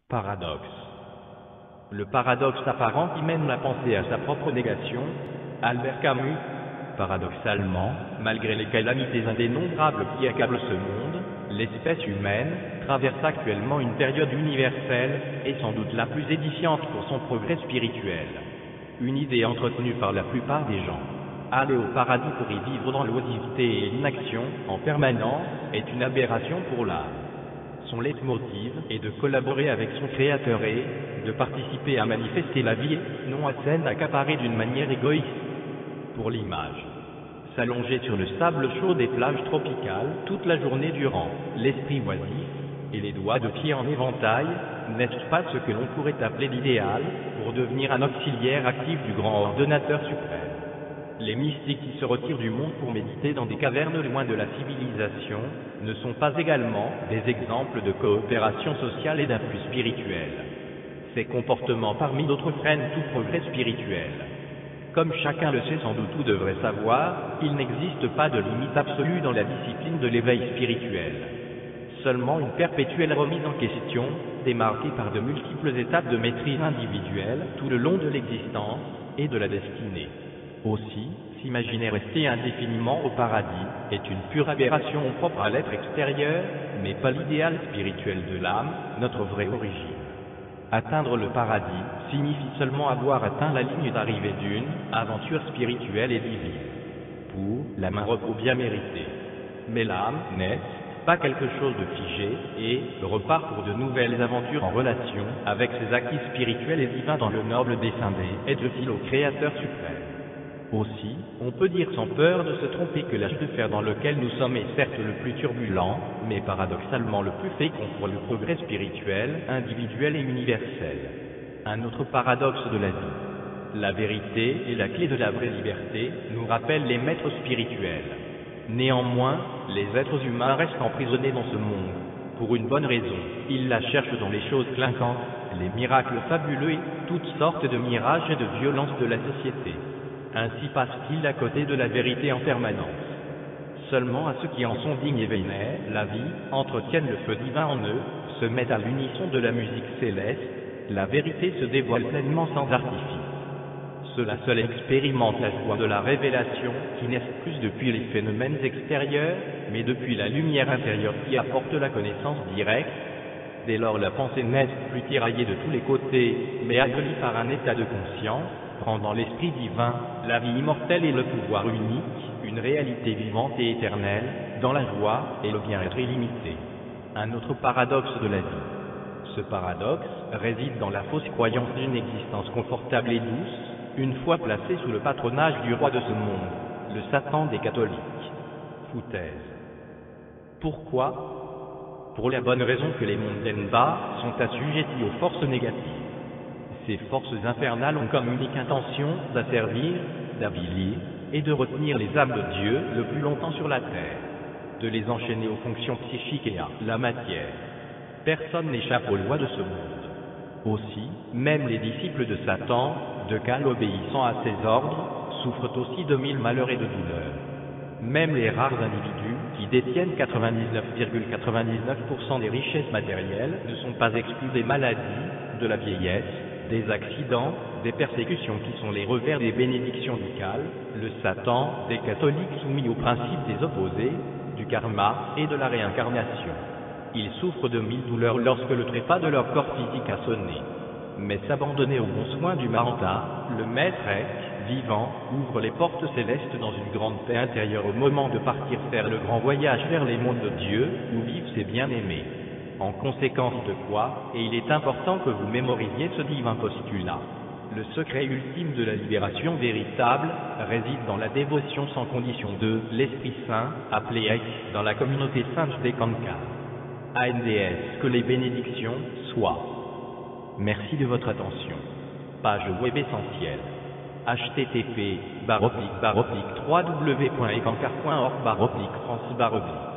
Paradoxe. Le paradoxe apparent qui mène la pensée à sa propre négation. Albert Camus. Paradoxalement, malgré les calamités indénombrables qui accablent ce monde, l'espèce humaine traverse actuellement une période universelle, et sans doute la plus édifiante pour son progrès spirituel. Une idée entretenue par la plupart des gens. Aller au paradis pour y vivre dans l'oisiveté et l'inaction, en permanence, est une aberration pour l'âme. Son leitmotiv est de collaborer avec son Créateur et de participer à manifester la vie, non à celle accaparée d'une manière égoïste. Pour l'image. S'allonger sur le sable chaud des plages tropicales toute la journée durant, l'esprit oisif et les doigts de pied en éventail, n'est-ce pas ce que l'on pourrait appeler l'idéal pour devenir un auxiliaire actif du grand ordonnateur suprême? Les mystiques qui se retirent du monde pour méditer dans des cavernes loin de la civilisation ne sont pas également des exemples de coopération sociale et d'appui spirituel. Ces comportements parmi d'autres freinent tout progrès spirituel. Comme chacun le sait sans doute ou devrait savoir, il n'existe pas de limite absolue dans la discipline de l'éveil spirituel. Seulement une perpétuelle remise en question, démarquée par de multiples étapes de maîtrise individuelle tout le long de l'existence et de la destinée. Aussi, s'imaginer rester indéfiniment au paradis est une pure aberration propre à l'être extérieur, mais pas l'idéal spirituel de l'âme, notre vraie origine. Atteindre le paradis signifie seulement avoir atteint la ligne d'arrivée d'une aventure spirituelle et divine, pour un repos bien mérité. Mais l'âme n'est pas quelque chose de figé et repart pour de nouvelles aventures en relation avec ses acquis spirituels et divins dans le noble dessein d'être-t-il au Créateur suprême. Aussi, on peut dire sans peur de se tromper que l'âge de fer dans lequel nous sommes est certes le plus turbulent, mais paradoxalement le plus fécond pour le progrès spirituel, individuel et universel. Un autre paradoxe de la vie. La vérité est la clé de la vraie liberté, nous rappellent les maîtres spirituels. Néanmoins, les êtres humains restent emprisonnés dans ce monde. Pour une bonne raison, ils la cherchent dans les choses clinquantes, les miracles fabuleux et toutes sortes de mirages et de violences de la société. Ainsi passe-t-il à côté de la vérité en permanence. Seulement à ceux qui en sont dignes et vénèrent la vie, entretiennent le feu divin en eux, se mettent à l'unisson de la musique céleste, la vérité se dévoile pleinement sans artifice. Ceux-là seuls expérimentent la joie de la révélation, qui n'est plus depuis les phénomènes extérieurs, mais depuis la lumière intérieure qui apporte la connaissance directe. Dès lors la pensée n'est plus tiraillée de tous les côtés, mais abolie par un état de conscience, prend dans l'esprit divin, la vie immortelle et le pouvoir unique, une réalité vivante et éternelle, dans la joie et le bien-être illimité. Un autre paradoxe de la vie. Ce paradoxe réside dans la fausse croyance d'une existence confortable et douce, une fois placée sous le patronage du roi de ce monde, le Satan des catholiques. Foutaise. Pourquoi? Pour la bonne raison que les mondes d'en bas sont assujettis aux forces négatives. Ces forces infernales ont comme unique intention d'asservir, d'avilir et de retenir les âmes de Dieu le plus longtemps sur la terre, de les enchaîner aux fonctions psychiques et à la matière. Personne n'échappe aux lois de ce monde. Aussi, même les disciples de Satan, de Cal obéissant à ses ordres, souffrent aussi de mille malheurs et de douleurs. Même les rares individus qui détiennent 99,99% des richesses matérielles ne sont pas exclus des maladies, de la vieillesse, des accidents, des persécutions qui sont les revers des bénédictions ducales, le Satan des catholiques soumis au principe des opposés, du karma et de la réincarnation. Ils souffrent de mille douleurs lorsque le trépas de leur corps physique a sonné. Mais s'abandonner aux bons soins du Mahanta, le maître vivant, ouvre les portes célestes dans une grande paix intérieure au moment de partir faire le grand voyage vers les mondes de Dieu, où vivent ses bien-aimés. En conséquence de quoi, et il est important que vous mémorisiez ce divin postulat. Le secret ultime de la libération véritable réside dans la dévotion sans condition de l'Esprit Saint, appelé Ek, dans la communauté sainte des Kankas. ANDS, que les bénédictions soient. Merci de votre attention. Page web essentielle. http://www.ecankar.org/France/.